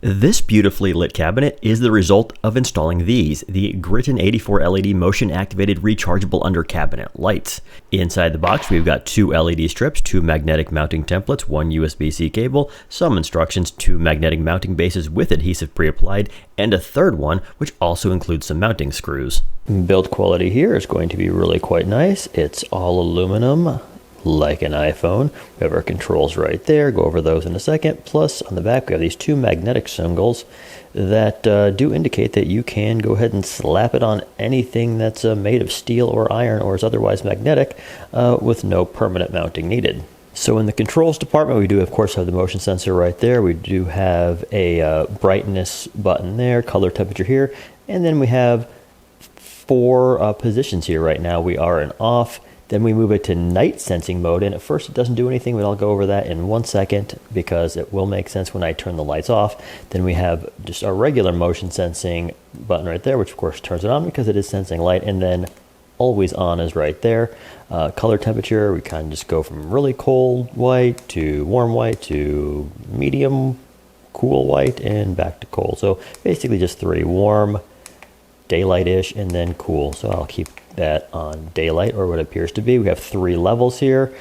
This beautifully lit cabinet is the result of installing these, the Gritin 84 LED motion activated rechargeable under cabinet lights. Inside the box we've got 2 LED strips, 2 magnetic mounting templates, 1 USB-C cable, some instructions, 2 magnetic mounting bases with adhesive pre-applied, and a third one which also includes some mounting screws. Build quality here is going to be really quite nice. It's all aluminum, like an iPhone. We have our controls right there, go over those in a second. Plus on the back we have these 2 magnetic symbols that do indicate that you can go ahead and slap it on anything that's made of steel or iron or is otherwise magnetic with no permanent mounting needed. So in the controls department we do of course have the motion sensor right there. We do have a brightness button there, color temperature here, and then we have 4 positions here right now. We are in off. Then we move it to night sensing mode, and at first it doesn't do anything, but I'll go over that in 1 second because it will make sense when I turn the lights off. Then we have just our regular motion sensing button right there, which of course turns it on because it is sensing light, and then always on is right there. Color temperature, we kind of just go from really cold white to warm white to medium cool white and back to cold. So basically just 3: warm, daylight-ish, and then cool. So I'll keep that on daylight, or what appears to be. We have 3 levels here: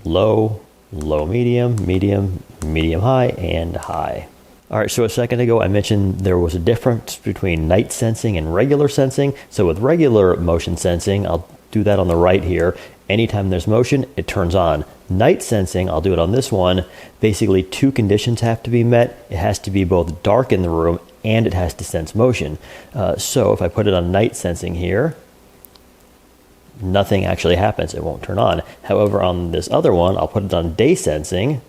low, low medium, medium, medium high, and high. All right, so a second ago I mentioned there was a difference between night sensing and regular sensing. So with regular motion sensing, I'll do that on the right here. Anytime there's motion, it turns on. Night sensing, I'll do it on this one. Basically 2 conditions have to be met. It has to be both dark in the room and it has to sense motion. So if I put it on night sensing here, nothing actually happens. It won't turn on. However, on this other one, I'll put it on day sensing,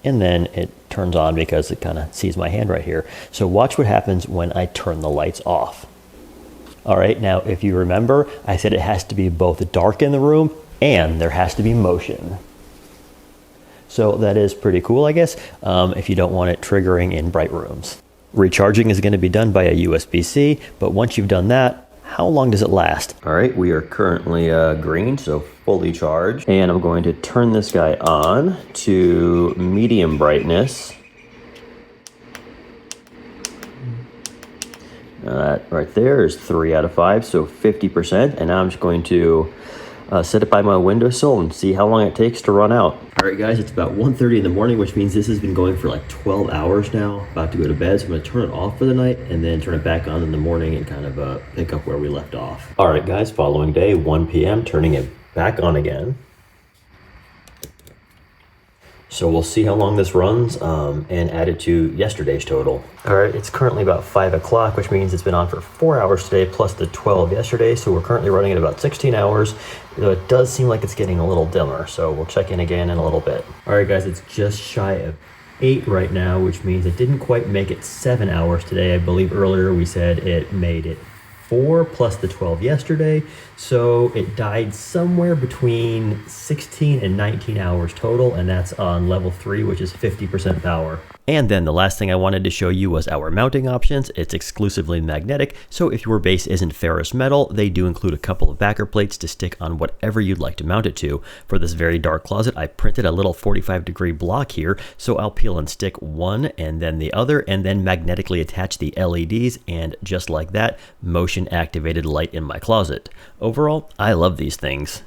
and then it turns on because it kind of sees my hand right here. So watch what happens when I turn the lights off. All right, now if you remember, I said it has to be both dark in the room and there has to be motion. So that is pretty cool, I guess, if you don't want it triggering in bright rooms. Recharging is going to be done by a USB-C, but once you've done that, how long does it last? All right, we are currently green, so fully charged. And I'm going to turn this guy on to medium brightness. Now that right there is 3 out of 5, so 50%. And now I'm just going to set it by my windowsill and see how long it takes to run out. All right, guys, it's about 1:30 in the morning, which means this has been going for like 12 hours now. About to go to bed, so I'm gonna turn it off for the night and then turn it back on in the morning and kind of pick up where we left off. All right, guys, following day, 1 p.m., turning it back on again. So we'll see how long this runs and add it to yesterday's total. All right, it's currently about 5 o'clock, which means it's been on for 4 hours today plus the 12 yesterday. So we're currently running at about 16 hours. Though it does seem like it's getting a little dimmer. So we'll check in again in a little bit. All right, guys, it's just shy of 8 right now, which means it didn't quite make it 7 hours today. I believe earlier we said it made it 4 plus the 12 yesterday. So it died somewhere between 16 and 19 hours total, and that's on level 3, which is 50% power. And then the last thing I wanted to show you was our mounting options. It's exclusively magnetic, so if your base isn't ferrous metal, they do include a couple of backer plates to stick on whatever you'd like to mount it to. For this very dark closet, I printed a little 45-degree block here, so I'll peel and stick one and then the other, and then magnetically attach the LEDs, and just like that, motion activated light in my closet. Overall, I love these things.